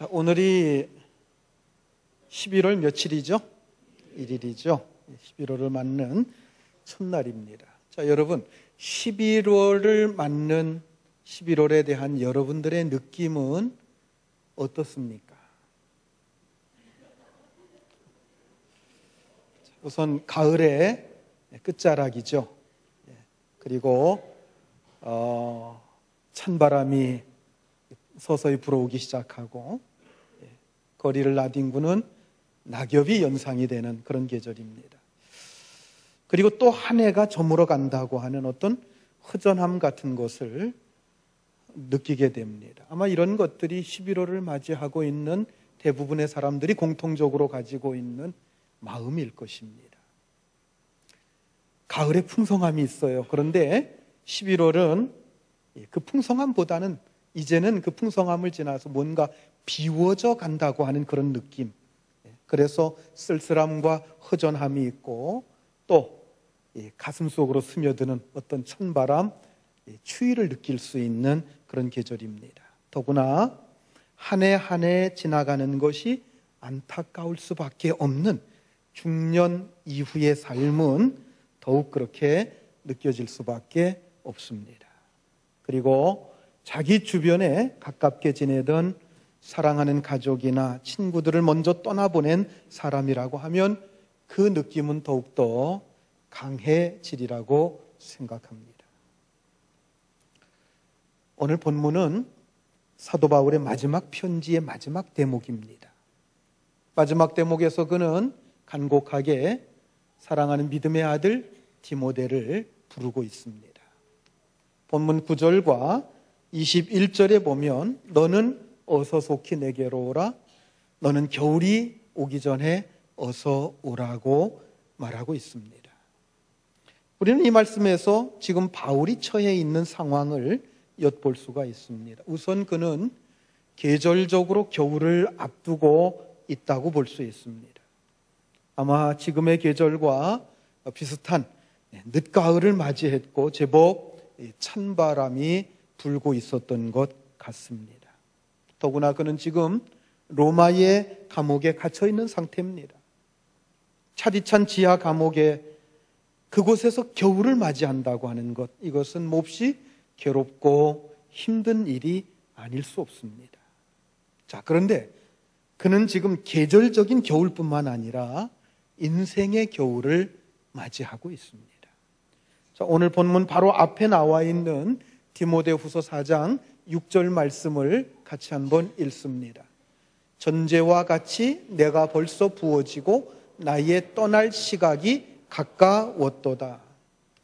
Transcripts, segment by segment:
자, 오늘이 11월 며칠이죠? 1일이죠. 11월을 맞는 첫날입니다. 자, 여러분, 11월을 맞는 11월에 대한 여러분들의 느낌은 어떻습니까? 우선 가을의 끝자락이죠. 그리고 찬바람이 서서히 불어오기 시작하고 거리를 나뒹구는 낙엽이 연상이 되는 그런 계절입니다. 그리고 또 한 해가 저물어 간다고 하는 어떤 허전함 같은 것을 느끼게 됩니다. 아마 이런 것들이 11월을 맞이하고 있는 대부분의 사람들이 공통적으로 가지고 있는 마음일 것입니다. 가을에 풍성함이 있어요. 그런데 11월은 그 풍성함보다는 이제는 그 풍성함을 지나서 뭔가 비워져 간다고 하는 그런 느낌. 그래서 쓸쓸함과 허전함이 있고 또 가슴 속으로 스며드는 어떤 찬바람, 추위를 느낄 수 있는 그런 계절입니다. 더구나 한 해 한 해 지나가는 것이 안타까울 수밖에 없는 중년 이후의 삶은 더욱 그렇게 느껴질 수밖에 없습니다. 그리고 자기 주변에 가깝게 지내던 사랑하는 가족이나 친구들을 먼저 떠나보낸 사람이라고 하면 그 느낌은 더욱더 강해지리라고 생각합니다. 오늘 본문은 사도 바울의 마지막 편지의 마지막 대목입니다. 마지막 대목에서 그는 간곡하게 사랑하는 믿음의 아들 디모데를 부르고 있습니다. 본문 9절과 21절에 보면 너는 어서 속히 내게로 오라, 너는 겨울이 오기 전에 어서 오라고 말하고 있습니다. 우리는 이 말씀에서 지금 바울이 처해 있는 상황을 엿볼 수가 있습니다. 우선 그는 계절적으로 겨울을 앞두고 있다고 볼 수 있습니다. 아마 지금의 계절과 비슷한 늦가을을 맞이했고 제법 찬바람이 불고 있었던 것 같습니다. 더구나 그는 지금 로마의 감옥에 갇혀 있는 상태입니다. 차디찬 지하 감옥에 그곳에서 겨울을 맞이한다고 하는 것, 이것은 몹시 괴롭고 힘든 일이 아닐 수 없습니다. 자, 그런데 그는 지금 계절적인 겨울뿐만 아니라 인생의 겨울을 맞이하고 있습니다. 자, 오늘 본문 바로 앞에 나와 있는 디모데후서 4장 6절 말씀을 같이 한번 읽습니다. 전제와 같이 내가 벌써 부어지고 나의 떠날 시각이 가까웠도다.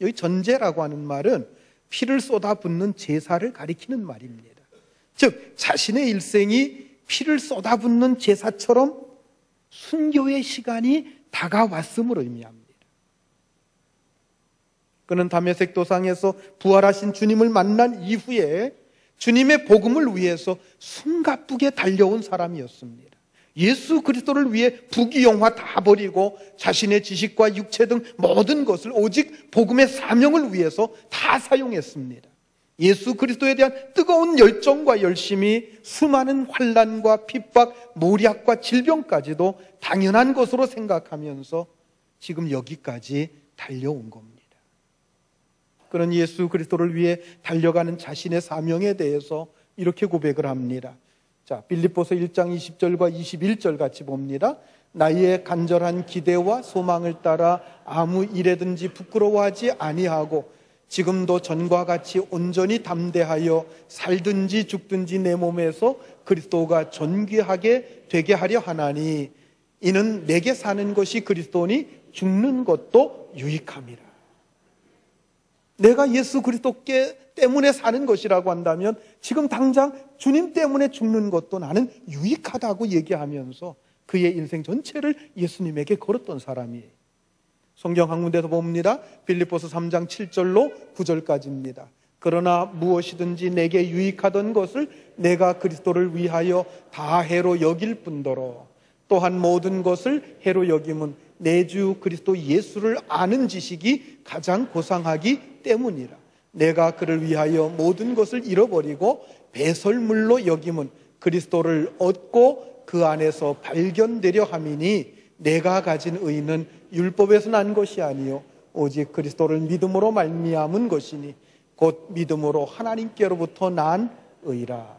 여기 전제라고 하는 말은 피를 쏟아붓는 제사를 가리키는 말입니다. 즉 자신의 일생이 피를 쏟아붓는 제사처럼 순교의 시간이 다가왔음을 의미합니다. 그는 다메섹 도상에서 부활하신 주님을 만난 이후에 주님의 복음을 위해서 숨가쁘게 달려온 사람이었습니다. 예수 그리스도를 위해 부귀영화 다 버리고 자신의 지식과 육체 등 모든 것을 오직 복음의 사명을 위해서 다 사용했습니다. 예수 그리스도에 대한 뜨거운 열정과 열심이 수많은 환난과 핍박, 모략과 질병까지도 당연한 것으로 생각하면서 지금 여기까지 달려온 겁니다. 그는 예수 그리스도를 위해 달려가는 자신의 사명에 대해서 이렇게 고백을 합니다. 자, 빌립보서 1장 20절과 21절 같이 봅니다. 나의 간절한 기대와 소망을 따라 아무 일에든지 부끄러워하지 아니하고 지금도 전과 같이 온전히 담대하여 살든지 죽든지 내 몸에서 그리스도가 존귀하게 되게 하려 하나니 이는 내게 사는 것이 그리스도니 죽는 것도 유익함이라. 내가 예수 그리스도께 때문에 사는 것이라고 한다면 지금 당장 주님 때문에 죽는 것도 나는 유익하다고 얘기하면서 그의 인생 전체를 예수님에게 걸었던 사람이에요. 성경 한 군데서 봅니다. 빌립보서 3장 7절로 9절까지입니다. 그러나 무엇이든지 내게 유익하던 것을 내가 그리스도를 위하여 다 해로 여길 뿐더러 또한 모든 것을 해로 여김은 내 주 그리스도 예수를 아는 지식이 가장 고상하기 때문이라. 내가 그를 위하여 모든 것을 잃어버리고 배설물로 여김은 그리스도를 얻고 그 안에서 발견되려 함이니 내가 가진 의는 율법에서 난 것이 아니요 오직 그리스도를 믿음으로 말미암은 것이니 곧 믿음으로 하나님께로부터 난 의라.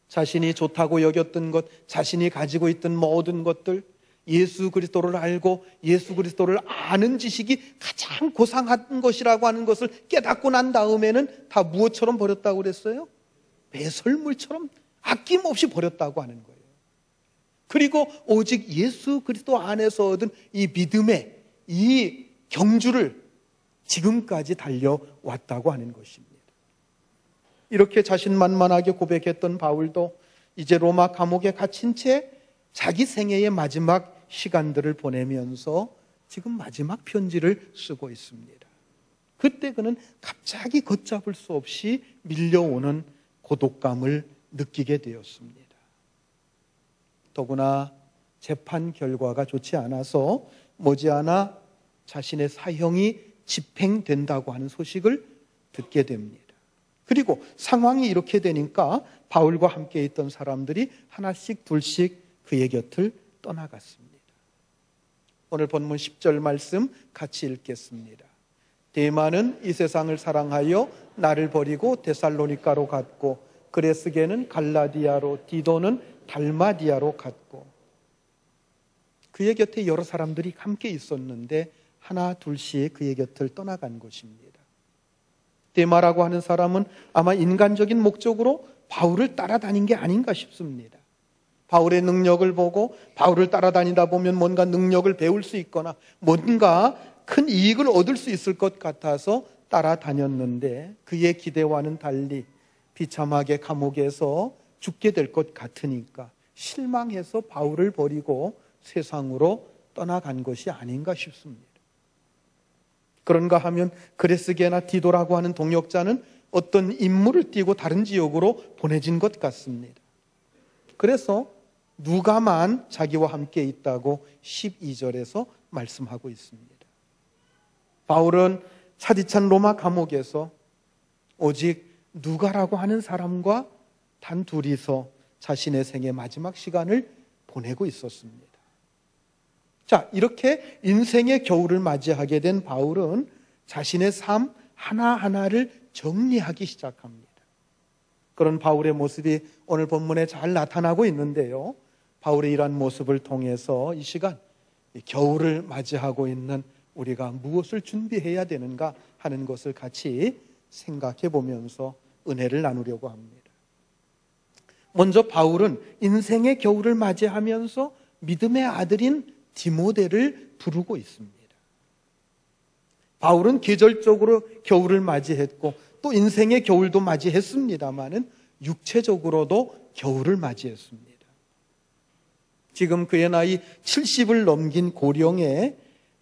자신이 좋다고 여겼던 것, 자신이 가지고 있던 모든 것들, 예수 그리스도를 알고 예수 그리스도를 아는 지식이 가장 고상한 것이라고 하는 것을 깨닫고 난 다음에는 다 무엇처럼 버렸다고 그랬어요? 배설물처럼 아낌없이 버렸다고 하는 거예요. 그리고 오직 예수 그리스도 안에서 얻은 이 믿음의 이 경주를 지금까지 달려왔다고 하는 것입니다. 이렇게 자신만만하게 고백했던 바울도 이제 로마 감옥에 갇힌 채 자기 생애의 마지막 시간들을 보내면서 지금 마지막 편지를 쓰고 있습니다. 그때 그는 갑자기 걷잡을 수 없이 밀려오는 고독감을 느끼게 되었습니다. 더구나 재판 결과가 좋지 않아서 머지않아 자신의 사형이 집행된다고 하는 소식을 듣게 됩니다. 그리고 상황이 이렇게 되니까 바울과 함께 있던 사람들이 하나씩 둘씩 그의 곁을 떠나갔습니다. 오늘 본문 10절 말씀 같이 읽겠습니다. 데마는 이 세상을 사랑하여 나를 버리고 데살로니가로 갔고 그레스게는 갈라디아로, 디도는 달마디아로 갔고. 그의 곁에 여러 사람들이 함께 있었는데 하나 둘씩 그의 곁을 떠나간 것입니다. 데마라고 하는 사람은 아마 인간적인 목적으로 바울을 따라다닌 게 아닌가 싶습니다. 바울의 능력을 보고 바울을 따라다니다 보면 뭔가 능력을 배울 수 있거나 뭔가 큰 이익을 얻을 수 있을 것 같아서 따라다녔는데 그의 기대와는 달리 비참하게 감옥에서 죽게 될 것 같으니까 실망해서 바울을 버리고 세상으로 떠나간 것이 아닌가 싶습니다. 그런가 하면 그레스게나 디도라고 하는 동역자는 어떤 임무를 띠고 다른 지역으로 보내진 것 같습니다. 그래서 누가만 자기와 함께 있다고 12절에서 말씀하고 있습니다. 바울은 차디찬 로마 감옥에서 오직 누가라고 하는 사람과 단 둘이서 자신의 생의 마지막 시간을 보내고 있었습니다. 자, 이렇게 인생의 겨울을 맞이하게 된 바울은 자신의 삶 하나하나를 정리하기 시작합니다. 그런 바울의 모습이 오늘 본문에 잘 나타나고 있는데요. 바울의 이러한 모습을 통해서 이 시간 겨울을 맞이하고 있는 우리가 무엇을 준비해야 되는가 하는 것을 같이 생각해 보면서 은혜를 나누려고 합니다. 먼저 바울은 인생의 겨울을 맞이하면서 믿음의 아들인 디모데를 부르고 있습니다. 바울은 계절적으로 겨울을 맞이했고 또 인생의 겨울도 맞이했습니다마는 육체적으로도 겨울을 맞이했습니다. 지금 그의 나이 70을 넘긴 고령에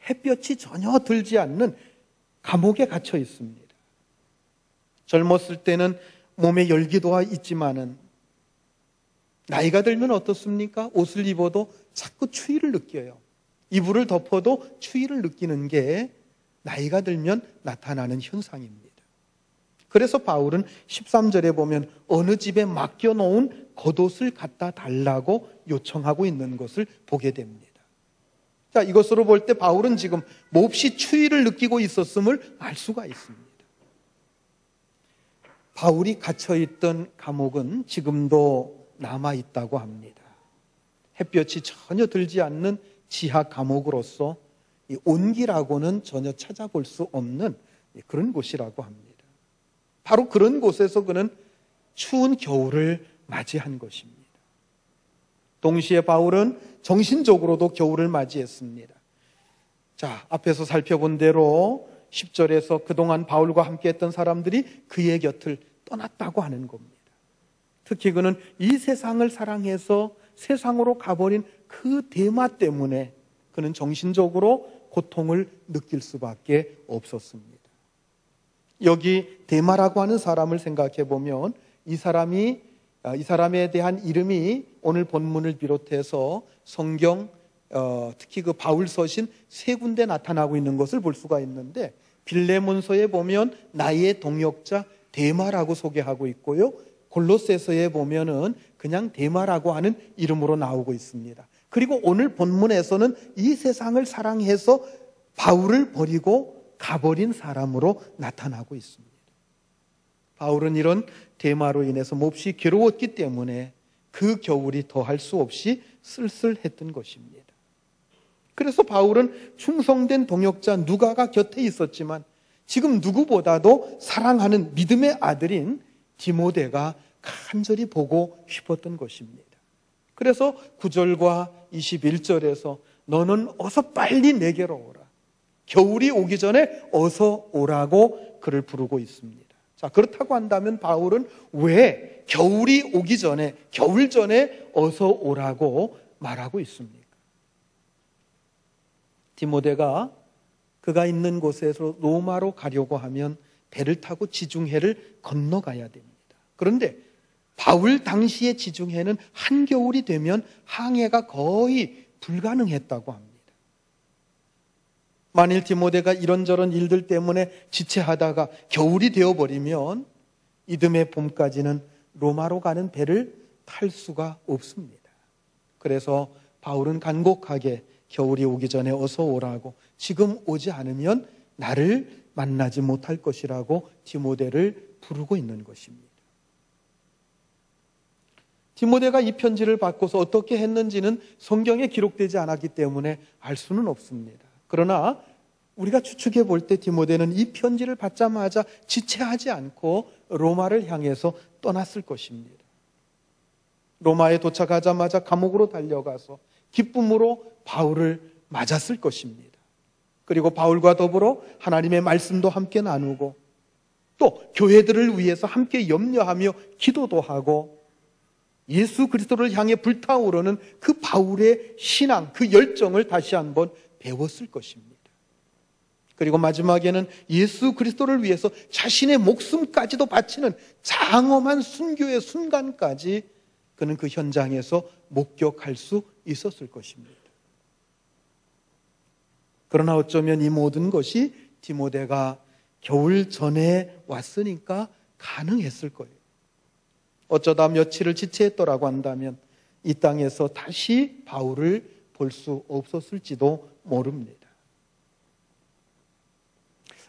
햇볕이 전혀 들지 않는 감옥에 갇혀 있습니다. 젊었을 때는 몸에 열기도 있지만은 나이가 들면 어떻습니까? 옷을 입어도 자꾸 추위를 느껴요. 이불을 덮어도 추위를 느끼는 게 나이가 들면 나타나는 현상입니다. 그래서 바울은 13절에 보면 어느 집에 맡겨놓은 겉옷을 갖다 달라고 요청하고 있는 것을 보게 됩니다. 자, 이것으로 볼 때 바울은 지금 몹시 추위를 느끼고 있었음을 알 수가 있습니다. 바울이 갇혀있던 감옥은 지금도 남아있다고 합니다. 햇볕이 전혀 들지 않는 지하 감옥으로서 이 온기라고는 전혀 찾아볼 수 없는 그런 곳이라고 합니다. 바로 그런 곳에서 그는 추운 겨울을 맞이한 것입니다. 동시에 바울은 정신적으로도 겨울을 맞이했습니다. 자, 앞에서 살펴본 대로 10절에서 그동안 바울과 함께 했던 사람들이 그의 곁을 떠났다고 하는 겁니다. 특히 그는 이 세상을 사랑해서 세상으로 가버린 그 데마 때문에 그는 정신적으로 고통을 느낄 수밖에 없었습니다. 여기 데마라고 하는 사람을 생각해 보면 이 사람에 대한 이름이 오늘 본문을 비롯해서 성경 특히 그 바울 서신 세 군데 나타나고 있는 것을 볼 수가 있는데 빌레몬서에 보면 나의 동역자 데마라고 소개하고 있고요. 골로새서에 보면은 그냥 데마라고 하는 이름으로 나오고 있습니다. 그리고 오늘 본문에서는 이 세상을 사랑해서 바울을 버리고 가버린 사람으로 나타나고 있습니다. 바울은 이런 데마로 인해서 몹시 괴로웠기 때문에 그 겨울이 더할 수 없이 쓸쓸했던 것입니다. 그래서 바울은 충성된 동역자 누가가 곁에 있었지만 지금 누구보다도 사랑하는 믿음의 아들인 디모데가 간절히 보고 싶었던 것입니다. 그래서 9절과 21절에서 너는 어서 빨리 내게로 오라. 겨울이 오기 전에 어서 오라고 그를 부르고 있습니다. 자, 그렇다고 한다면 바울은 왜 겨울이 오기 전에, 겨울 전에 어서 오라고 말하고 있습니까? 디모데가 그가 있는 곳에서 로마로 가려고 하면 배를 타고 지중해를 건너가야 됩니다. 그런데 바울 당시의 지중해는 한겨울이 되면 항해가 거의 불가능했다고 합니다. 만일 디모데가 이런저런 일들 때문에 지체하다가 겨울이 되어버리면 이듬해 봄까지는 로마로 가는 배를 탈 수가 없습니다. 그래서 바울은 간곡하게 겨울이 오기 전에 어서 오라고, 지금 오지 않으면 나를 만나지 못할 것이라고 디모데를 부르고 있는 것입니다. 디모데가 이 편지를 받고서 어떻게 했는지는 성경에 기록되지 않았기 때문에 알 수는 없습니다. 그러나 우리가 추측해 볼 때 디모데는 이 편지를 받자마자 지체하지 않고 로마를 향해서 떠났을 것입니다. 로마에 도착하자마자 감옥으로 달려가서 기쁨으로 바울을 맞았을 것입니다. 그리고 바울과 더불어 하나님의 말씀도 함께 나누고 또 교회들을 위해서 함께 염려하며 기도도 하고 예수 그리스도를 향해 불타오르는 그 바울의 신앙, 그 열정을 다시 한번 배웠을 것입니다. 그리고 마지막에는 예수 그리스도를 위해서 자신의 목숨까지도 바치는 장엄한 순교의 순간까지 그는 그 현장에서 목격할 수 있었을 것입니다. 그러나 어쩌면 이 모든 것이 디모데가 겨울 전에 왔으니까 가능했을 거예요. 어쩌다 며칠을 지체했더라고 한다면 이 땅에서 다시 바울을 볼 수 없었을지도 모릅니다.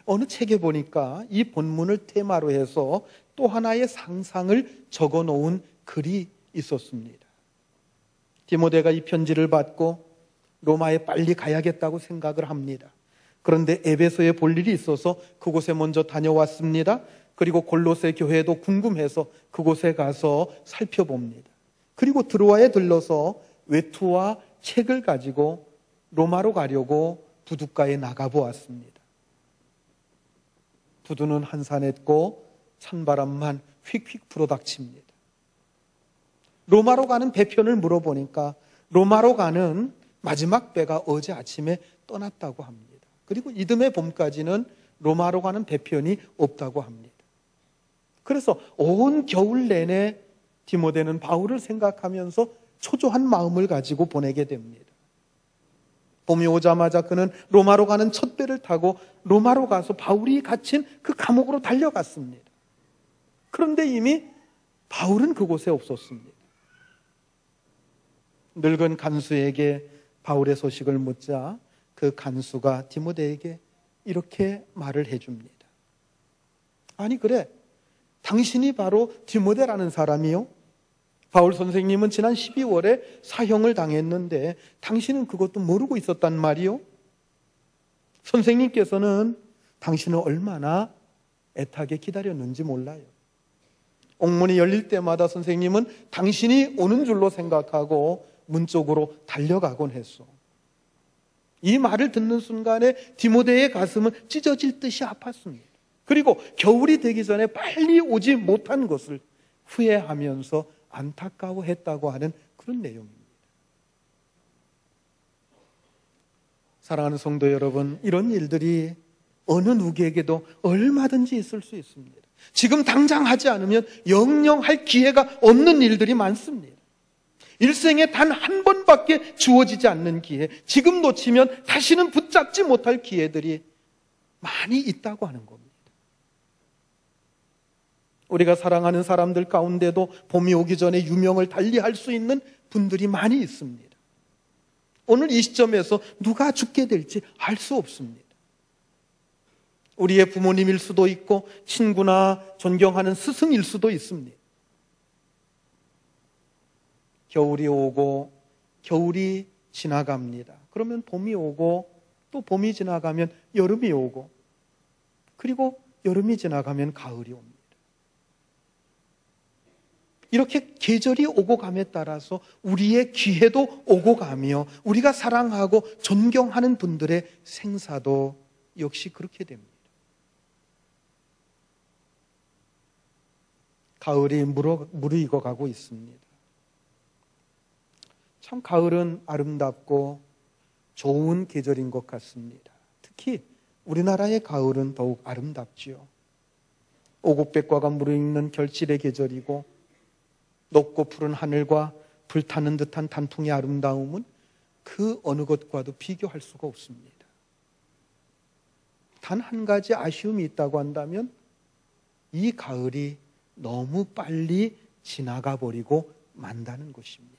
어느 책에 보니까 이 본문을 테마로 해서 또 하나의 상상을 적어 놓은 글이 있었습니다. 디모데가 이 편지를 받고 로마에 빨리 가야겠다고 생각을 합니다. 그런데 에베소에 볼 일이 있어서 그곳에 먼저 다녀왔습니다. 그리고 골로새 교회도 궁금해서 그곳에 가서 살펴봅니다. 그리고 드로아에 들러서 외투와 책을 가지고 로마로 가려고 부둣가에 나가보았습니다. 부두는 한산했고 찬바람만 휙휙 불어닥칩니다. 로마로 가는 배편을 물어보니까 로마로 가는 마지막 배가 어제 아침에 떠났다고 합니다. 그리고 이듬해 봄까지는 로마로 가는 배편이 없다고 합니다. 그래서 온 겨울 내내 디모데는 바울을 생각하면서 초조한 마음을 가지고 보내게 됩니다. 봄이 오자마자 그는 로마로 가는 첫 배를 타고 로마로 가서 바울이 갇힌 그 감옥으로 달려갔습니다. 그런데 이미 바울은 그곳에 없었습니다. 늙은 간수에게 바울의 소식을 묻자 그 간수가 디모데에게 이렇게 말을 해줍니다. 아니 그래, 당신이 바로 디모데라는 사람이요? 바울 선생님은 지난 12월에 사형을 당했는데 당신은 그것도 모르고 있었단 말이요? 선생님께서는 당신을 얼마나 애타게 기다렸는지 몰라요. 옥문이 열릴 때마다 선생님은 당신이 오는 줄로 생각하고 문 쪽으로 달려가곤 했어. 이 말을 듣는 순간에 디모데의 가슴은 찢어질 듯이 아팠습니다. 그리고 겨울이 되기 전에 빨리 오지 못한 것을 후회하면서 안타까워했다고 하는 그런 내용입니다. 사랑하는 성도 여러분, 이런 일들이 어느 누구에게도 얼마든지 있을 수 있습니다. 지금 당장 하지 않으면 영영 할 기회가 없는 일들이 많습니다. 일생에 단 한 번밖에 주어지지 않는 기회, 지금 놓치면 다시는 붙잡지 못할 기회들이 많이 있다고 하는 겁니다. 우리가 사랑하는 사람들 가운데도 봄이 오기 전에 유명을 달리할 수 있는 분들이 많이 있습니다. 오늘 이 시점에서 누가 죽게 될지 알 수 없습니다. 우리의 부모님일 수도 있고 친구나 존경하는 스승일 수도 있습니다. 겨울이 오고 겨울이 지나갑니다. 그러면 봄이 오고 또 봄이 지나가면 여름이 오고 그리고 여름이 지나가면 가을이 옵니다. 이렇게 계절이 오고 감에 따라서 우리의 기회도 오고 가며 우리가 사랑하고 존경하는 분들의 생사도 역시 그렇게 됩니다. 가을이 무르익어 가고 있습니다. 참 가을은 아름답고 좋은 계절인 것 같습니다. 특히 우리나라의 가을은 더욱 아름답지요. 오곡백과가 무르익는 결실의 계절이고 높고 푸른 하늘과 불타는 듯한 단풍의 아름다움은 그 어느 것과도 비교할 수가 없습니다. 단 한 가지 아쉬움이 있다고 한다면 이 가을이 너무 빨리 지나가 버리고 만다는 것입니다.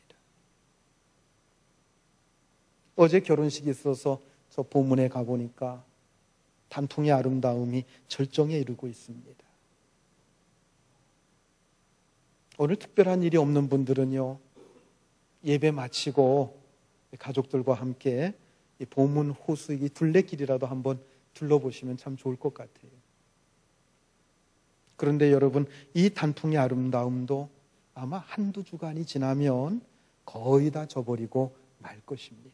어제 결혼식이 있어서 저 보문에 가보니까 단풍의 아름다움이 절정에 이르고 있습니다. 오늘 특별한 일이 없는 분들은요, 예배 마치고 가족들과 함께 이 보문 호수 이 둘레길이라도 한번 둘러보시면 참 좋을 것 같아요. 그런데 여러분, 이 단풍의 아름다움도 아마 한두 주간이 지나면 거의 다 져버리고 말 것입니다.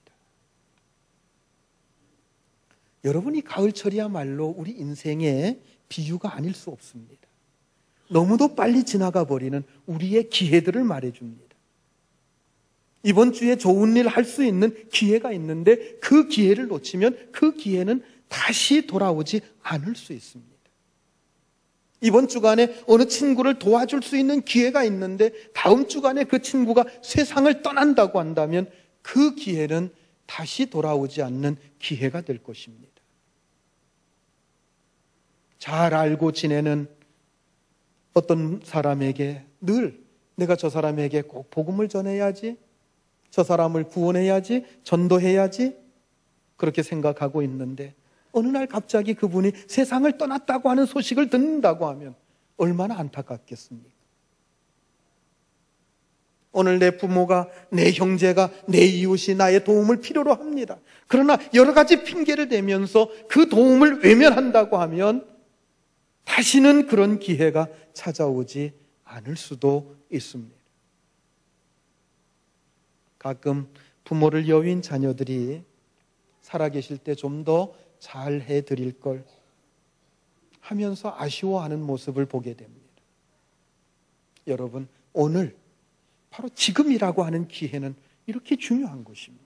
여러분, 이 가을철이야말로 우리 인생의 비유가 아닐 수 없습니다. 너무도 빨리 지나가 버리는 우리의 기회들을 말해줍니다. 이번 주에 좋은 일 할 수 있는 기회가 있는데 그 기회를 놓치면 그 기회는 다시 돌아오지 않을 수 있습니다. 이번 주간에 어느 친구를 도와줄 수 있는 기회가 있는데 다음 주간에 그 친구가 세상을 떠난다고 한다면 그 기회는 다시 돌아오지 않는 기회가 될 것입니다. 잘 알고 지내는 어떤 사람에게 늘 내가 저 사람에게 꼭 복음을 전해야지, 저 사람을 구원해야지, 전도해야지 그렇게 생각하고 있는데 어느 날 갑자기 그분이 세상을 떠났다고 하는 소식을 듣는다고 하면 얼마나 안타깝겠습니까? 오늘 내 부모가, 내 형제가, 내 이웃이 나의 도움을 필요로 합니다. 그러나 여러 가지 핑계를 대면서 그 도움을 외면한다고 하면 다시는 그런 기회가 찾아오지 않을 수도 있습니다. 가끔 부모를 여윈 자녀들이 살아계실 때 좀 더 잘해 드릴 걸 하면서 아쉬워하는 모습을 보게 됩니다. 여러분, 오늘 바로 지금이라고 하는 기회는 이렇게 중요한 것입니다.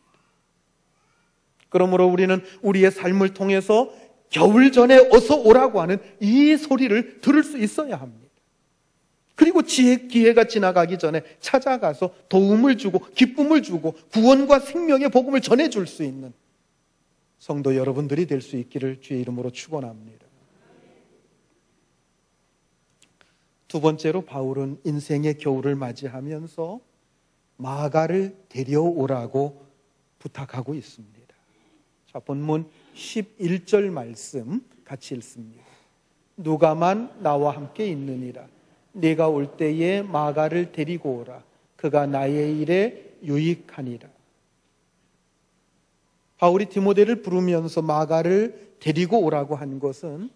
그러므로 우리는 우리의 삶을 통해서 겨울 전에 어서 오라고 하는 이 소리를 들을 수 있어야 합니다. 그리고 기회가 지나가기 전에 찾아가서 도움을 주고 기쁨을 주고 구원과 생명의 복음을 전해줄 수 있는 성도 여러분들이 될 수 있기를 주의 이름으로 축원합니다. 두 번째로 바울은 인생의 겨울을 맞이하면서 마가를 데려오라고 부탁하고 있습니다. 자, 본문 11절 말씀 같이 읽습니다. 누가만 나와 함께 있느니라. 네가 올 때에 마가를 데리고 오라. 그가 나의 일에 유익하니라. 바울이 디모데를 부르면서 마가를 데리고 오라고 한 것은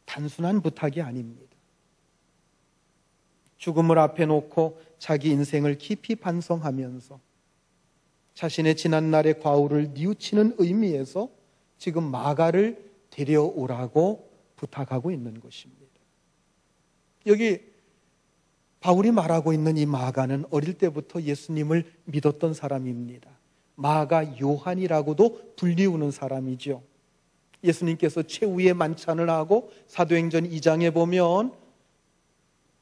단순한 부탁이 아닙니다. 죽음을 앞에 놓고 자기 인생을 깊이 반성하면서 자신의 지난날의 과오를 뉘우치는 의미에서 지금 마가를 데려오라고 부탁하고 있는 것입니다. 여기 바울이 말하고 있는 이 마가는 어릴 때부터 예수님을 믿었던 사람입니다. 마가 요한이라고도 불리우는 사람이죠. 예수님께서 최후의 만찬을 하고 사도행전 2장에 보면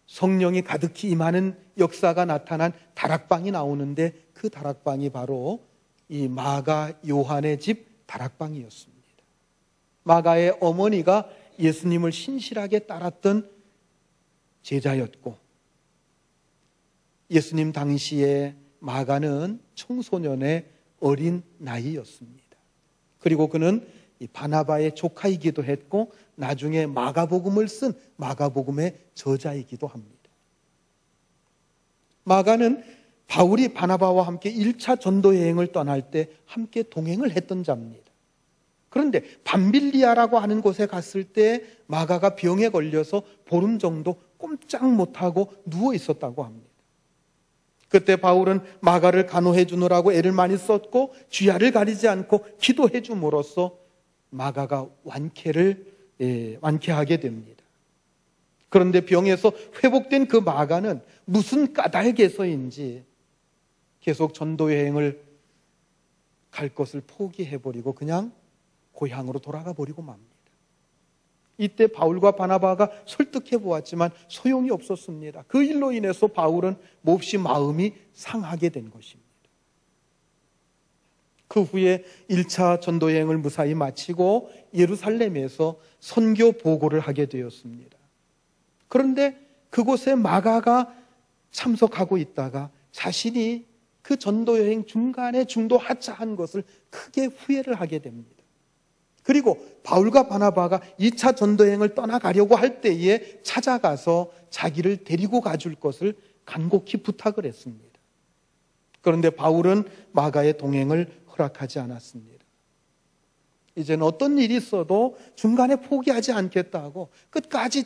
성령이 가득히 임하는 역사가 나타난 다락방이 나오는데 그 다락방이 바로 이 마가 요한의 집 다락방이었습니다. 마가의 어머니가 예수님을 신실하게 따랐던 제자였고, 예수님 당시에 마가는 청소년의 어린 나이였습니다. 그리고 그는 이 바나바의 조카이기도 했고 나중에 마가복음을 쓴 마가복음의 저자이기도 합니다. 마가는 바울이 바나바와 함께 1차 전도 여행을 떠날 때 함께 동행을 했던 자입니다. 그런데 밤빌리아라고 하는 곳에 갔을 때 마가가 병에 걸려서 보름 정도 꼼짝 못하고 누워 있었다고 합니다. 그때 바울은 마가를 간호해 주느라고 애를 많이 썼고 주야를 가리지 않고 기도해 줌으로써 마가가 완쾌하게 됩니다. 그런데 병에서 회복된 그 마가는 무슨 까닭에서인지 계속 전도 여행을 갈 것을 포기해버리고 그냥 고향으로 돌아가 버리고 맙니다. 이때 바울과 바나바가 설득해 보았지만 소용이 없었습니다. 그 일로 인해서 바울은 몹시 마음이 상하게 된 것입니다. 그 후에 1차 전도 여행을 무사히 마치고 예루살렘에서 선교 보고를 하게 되었습니다. 그런데 그곳에 마가가 참석하고 있다가 자신이 그 전도 여행 중간에 중도 하차한 것을 크게 후회를 하게 됩니다. 그리고 바울과 바나바가 2차 전도여행을 떠나가려고 할 때에 찾아가서 자기를 데리고 가줄 것을 간곡히 부탁을 했습니다. 그런데 바울은 마가의 동행을 허락하지 않았습니다. 이제는 어떤 일이 있어도 중간에 포기하지 않겠다고 끝까지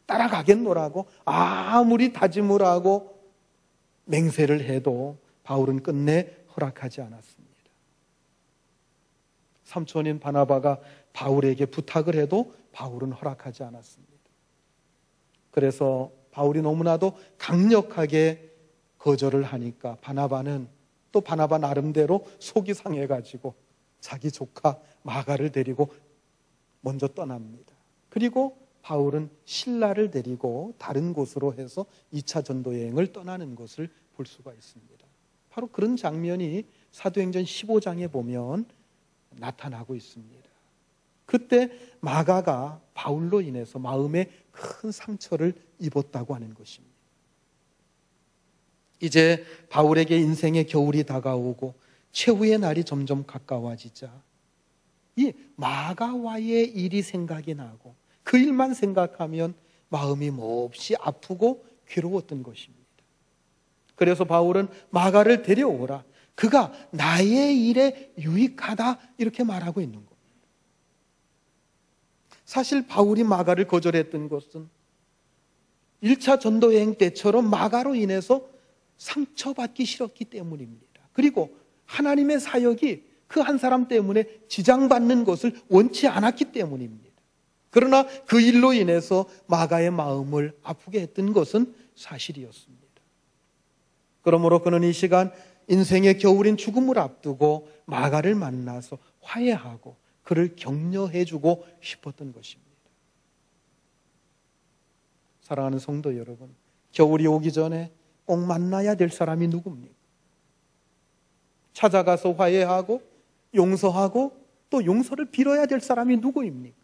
따라가겠노라고 아무리 다짐을 하고 맹세를 해도 바울은 끝내 허락하지 않았습니다. 삼촌인 바나바가 바울에게 부탁을 해도 바울은 허락하지 않았습니다. 그래서 바울이 너무나도 강력하게 거절을 하니까 바나바는 또 바나바 나름대로 속이 상해가지고 자기 조카 마가를 데리고 먼저 떠납니다. 그리고 바울은 신라를 데리고 다른 곳으로 해서 2차 전도 여행을 떠나는 것을 볼 수가 있습니다. 바로 그런 장면이 사도행전 15장에 보면 나타나고 있습니다. 그때 마가가 바울로 인해서 마음에 큰 상처를 입었다고 하는 것입니다. 이제 바울에게 인생의 겨울이 다가오고 최후의 날이 점점 가까워지자 이 마가와의 일이 생각이 나고 그 일만 생각하면 마음이 몹시 아프고 괴로웠던 것입니다. 그래서 바울은 마가를 데려오라. 그가 나의 일에 유익하다 이렇게 말하고 있는 겁니다. 사실 바울이 마가를 거절했던 것은 1차 전도 여행 때처럼 마가로 인해서 상처받기 싫었기 때문입니다. 그리고 하나님의 사역이 그 한 사람 때문에 지장받는 것을 원치 않았기 때문입니다. 그러나 그 일로 인해서 마가의 마음을 아프게 했던 것은 사실이었습니다. 그러므로 그는 이 시간 인생의 겨울인 죽음을 앞두고 마가를 만나서 화해하고 그를 격려해주고 싶었던 것입니다. 사랑하는 성도 여러분, 겨울이 오기 전에 꼭 만나야 될 사람이 누굽니까? 찾아가서 화해하고 용서하고 또 용서를 빌어야 될 사람이 누구입니까?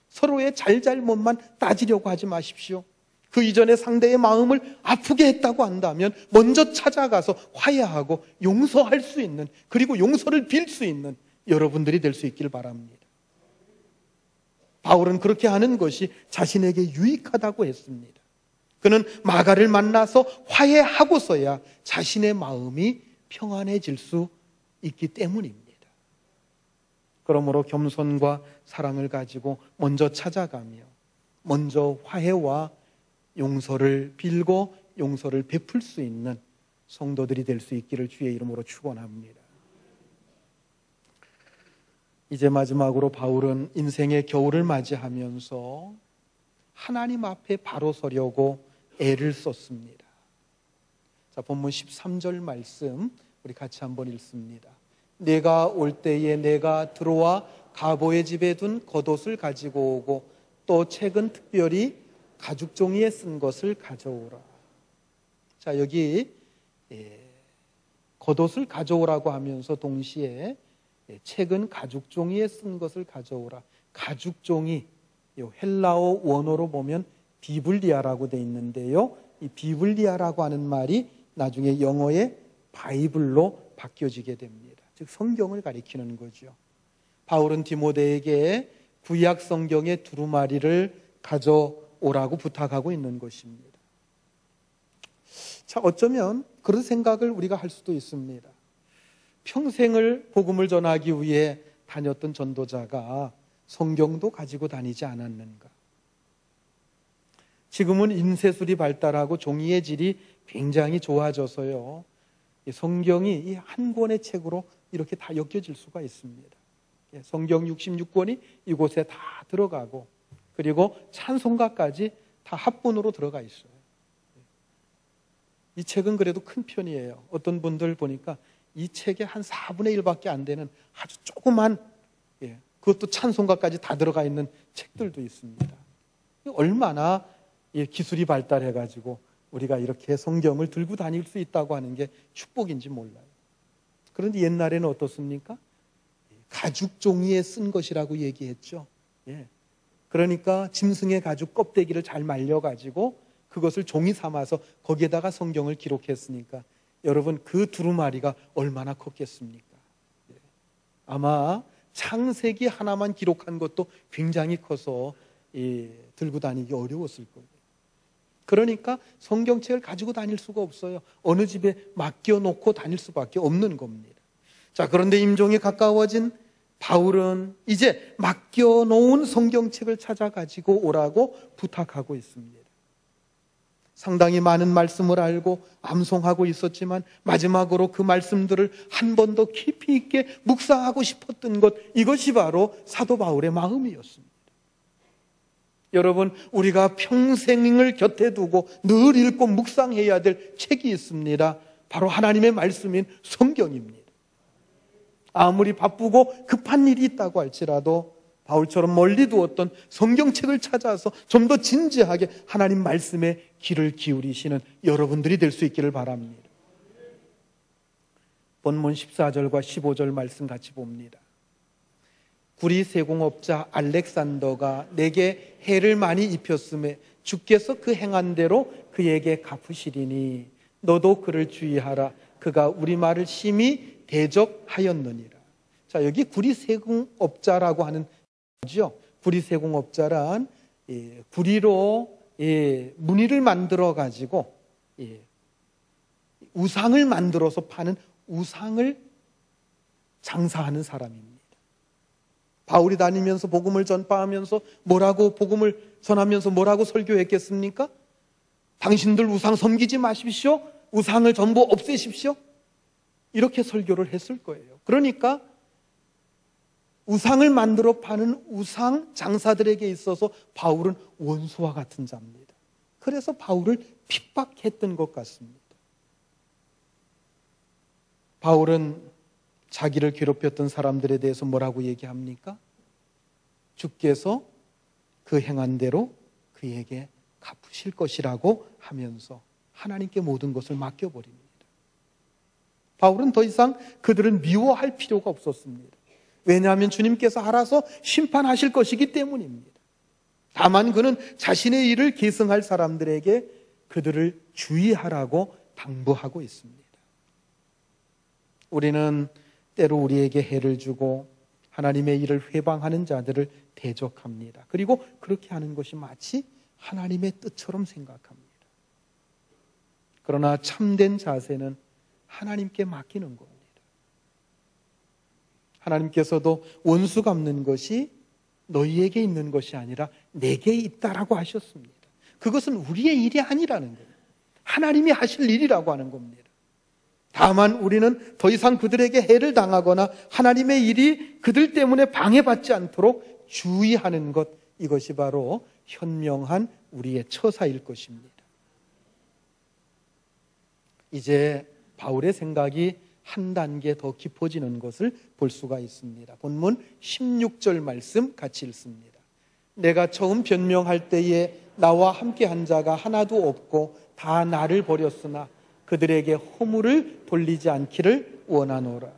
서로의 잘잘못만 따지려고 하지 마십시오. 그 이전에 상대의 마음을 아프게 했다고 한다면 먼저 찾아가서 화해하고 용서할 수 있는, 그리고 용서를 빌 수 있는 여러분들이 될 수 있길 바랍니다. 바울은 그렇게 하는 것이 자신에게 유익하다고 했습니다. 그는 마가를 만나서 화해하고서야 자신의 마음이 평안해질 수 있기 때문입니다. 그러므로 겸손과 사랑을 가지고 먼저 찾아가며 먼저 화해와 용서를 빌고 용서를 베풀 수 있는 성도들이 될 수 있기를 주의 이름으로 축원합니다. 이제 마지막으로 바울은 인생의 겨울을 맞이하면서 하나님 앞에 바로 서려고 애를 썼습니다. 자, 본문 13절 말씀 우리 같이 한번 읽습니다. 내가 올 때에 내가 들어와 가보의 집에 둔 겉옷을 가지고 오고 또 책은 특별히 가죽 종이에 쓴 것을 가져오라. 자, 여기 겉옷을 가져오라고 하면서 동시에 책은 가죽 종이에 쓴 것을 가져오라. 가죽 종이 헬라어 원어로 보면 비블리아라고 돼 있는데요. 이 비블리아라고 하는 말이 나중에 영어의 바이블로 바뀌어지게 됩니다. 즉 성경을 가리키는 거죠. 바울은 디모데에게 구약 성경의 두루마리를 가져오라고 부탁하고 있는 것입니다. 자, 어쩌면 그런 생각을 우리가 할 수도 있습니다. 평생을 복음을 전하기 위해 다녔던 전도자가 성경도 가지고 다니지 않았는가? 지금은 인쇄술이 발달하고 종이의 질이 굉장히 좋아져서요, 성경이 이 한 권의 책으로 이렇게 다 엮여질 수가 있습니다. 성경 66권이 이곳에 다 들어가고, 그리고 찬송가까지 다 합본으로 들어가 있어요. 이 책은 그래도 큰 편이에요. 어떤 분들 보니까 이 책의 한 4분의 1밖에 안 되는 아주 조그만, 그것도 찬송가까지 다 들어가 있는 책들도 있습니다. 얼마나 기술이 발달해가지고 우리가 이렇게 성경을 들고 다닐 수 있다고 하는 게 축복인지 몰라요. 그런데 옛날에는 어떻습니까? 가죽 종이에 쓴 것이라고 얘기했죠. 그러니까 짐승의 가죽 껍데기를 잘 말려가지고 그것을 종이 삼아서 거기에다가 성경을 기록했으니까 여러분, 그 두루마리가 얼마나 컸겠습니까? 아마 창세기 하나만 기록한 것도 굉장히 커서 들고 다니기 어려웠을 거예요. 그러니까 성경책을 가지고 다닐 수가 없어요. 어느 집에 맡겨놓고 다닐 수밖에 없는 겁니다. 자, 그런데 임종이 가까워진 바울은 이제 맡겨놓은 성경책을 찾아가지고 오라고 부탁하고 있습니다. 상당히 많은 말씀을 알고 암송하고 있었지만 마지막으로 그 말씀들을 한 번 더 깊이 있게 묵상하고 싶었던 것, 이것이 바로 사도 바울의 마음이었습니다. 여러분, 우리가 평생을 곁에 두고 늘 읽고 묵상해야 될 책이 있습니다. 바로 하나님의 말씀인 성경입니다. 아무리 바쁘고 급한 일이 있다고 할지라도 바울처럼 멀리 두었던 성경책을 찾아서 좀 더 진지하게 하나님 말씀에 귀를 기울이시는 여러분들이 될 수 있기를 바랍니다. 본문 14절과 15절 말씀 같이 봅니다. 구리 세공업자 알렉산더가 내게 해를 많이 입혔음에 주께서 그 행한 대로 그에게 갚으시리니 너도 그를 주의하라. 그가 우리 말을 심히 대적하였느니라. 자, 여기 구리 세공업자라고 하는 거죠. 구리 세공업자란 구리로 무늬를 만들어 가지고 우상을 만들어서 파는 우상을 장사하는 사람입니다. 바울이 다니면서 복음을 전파하면서 뭐라고 복음을 전하면서 뭐라고 설교했겠습니까? 당신들 우상 섬기지 마십시오. 우상을 전부 없애십시오. 이렇게 설교를 했을 거예요. 그러니까 우상을 만들어 파는 우상 장사들에게 있어서 바울은 원수와 같은 자입니다. 그래서 바울을 핍박했던 것 같습니다. 바울은 자기를 괴롭혔던 사람들에 대해서 뭐라고 얘기합니까? 주께서 그 행한 대로 그에게 갚으실 것이라고 하면서 하나님께 모든 것을 맡겨버립니다. 바울은 더 이상 그들을 미워할 필요가 없었습니다. 왜냐하면 주님께서 알아서 심판하실 것이기 때문입니다. 다만 그는 자신의 일을 계승할 사람들에게 그들을 주의하라고 당부하고 있습니다. 우리는 때로 우리에게 해를 주고 하나님의 일을 회방하는 자들을 대적합니다. 그리고 그렇게 하는 것이 마치 하나님의 뜻처럼 생각합니다. 그러나 참된 자세는 하나님께 맡기는 겁니다. 하나님께서도 원수 갚는 것이 너희에게 있는 것이 아니라 내게 있다라고 하셨습니다. 그것은 우리의 일이 아니라는 거예요. 하나님이 하실 일이라고 하는 겁니다. 다만 우리는 더 이상 그들에게 해를 당하거나 하나님의 일이 그들 때문에 방해받지 않도록 주의하는 것, 이것이 바로 현명한 우리의 처사일 것입니다. 이제 바울의 생각이 한 단계 더 깊어지는 것을 볼 수가 있습니다. 본문 16절 말씀 같이 읽습니다. 내가 처음 변명할 때에 나와 함께한 자가 하나도 없고 다 나를 버렸으나 그들에게 허물을 돌리지 않기를 원하노라.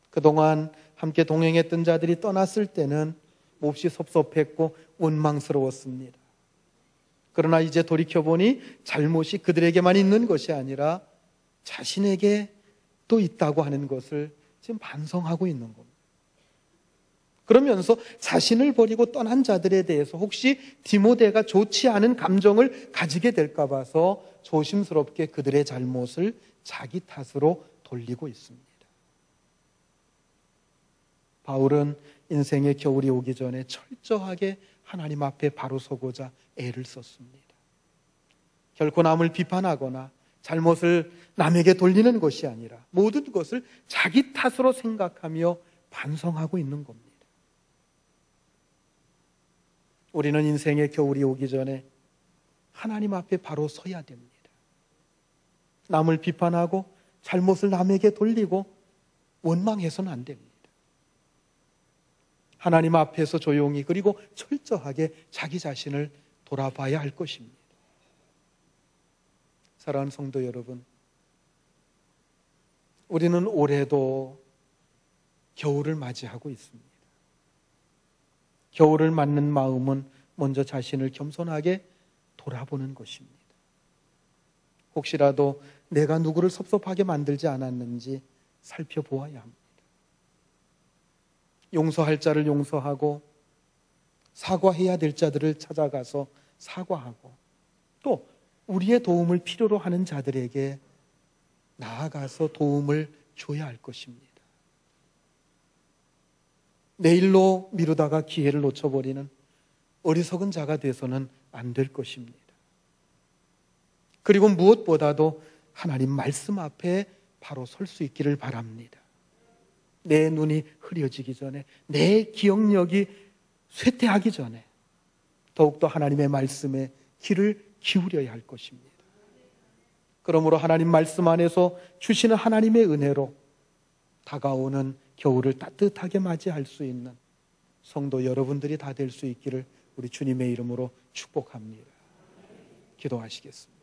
그동안 함께 동행했던 자들이 떠났을 때는 몹시 섭섭했고 원망스러웠습니다. 그러나 이제 돌이켜보니 잘못이 그들에게만 있는 것이 아니라 자신에게 또 있다고 하는 것을 지금 반성하고 있는 겁니다. 그러면서 자신을 버리고 떠난 자들에 대해서 혹시 디모데가 좋지 않은 감정을 가지게 될까 봐서 조심스럽게 그들의 잘못을 자기 탓으로 돌리고 있습니다. 바울은 인생의 겨울이 오기 전에 철저하게 하나님 앞에 바로 서고자 애를 썼습니다. 결코 남을 비판하거나 잘못을 남에게 돌리는 것이 아니라 모든 것을 자기 탓으로 생각하며 반성하고 있는 겁니다. 우리는 인생의 겨울이 오기 전에 하나님 앞에 바로 서야 됩니다. 남을 비판하고 잘못을 남에게 돌리고 원망해서는 안 됩니다. 하나님 앞에서 조용히 그리고 철저하게 자기 자신을 돌아봐야 할 것입니다. 사랑하는 성도 여러분, 우리는 올해도 겨울을 맞이하고 있습니다. 겨울을 맞는 마음은 먼저 자신을 겸손하게 돌아보는 것입니다. 혹시라도 내가 누구를 섭섭하게 만들지 않았는지 살펴보아야 합니다. 용서할 자를 용서하고 사과해야 될 자들을 찾아가서 사과하고 또 우리의 도움을 필요로 하는 자들에게 나아가서 도움을 줘야 할 것입니다. 내일로 미루다가 기회를 놓쳐버리는 어리석은 자가 돼서는 안 될 것입니다. 그리고 무엇보다도 하나님 말씀 앞에 바로 설 수 있기를 바랍니다. 내 눈이 흐려지기 전에, 내 기억력이 쇠퇴하기 전에 더욱더 하나님의 말씀에 귀를 기울여야 할 것입니다. 그러므로 하나님 말씀 안에서 주시는 하나님의 은혜로 다가오는 겨울을 따뜻하게 맞이할 수 있는 성도 여러분들이 다 될 수 있기를 우리 주님의 이름으로 축복합니다. 기도하시겠습니다.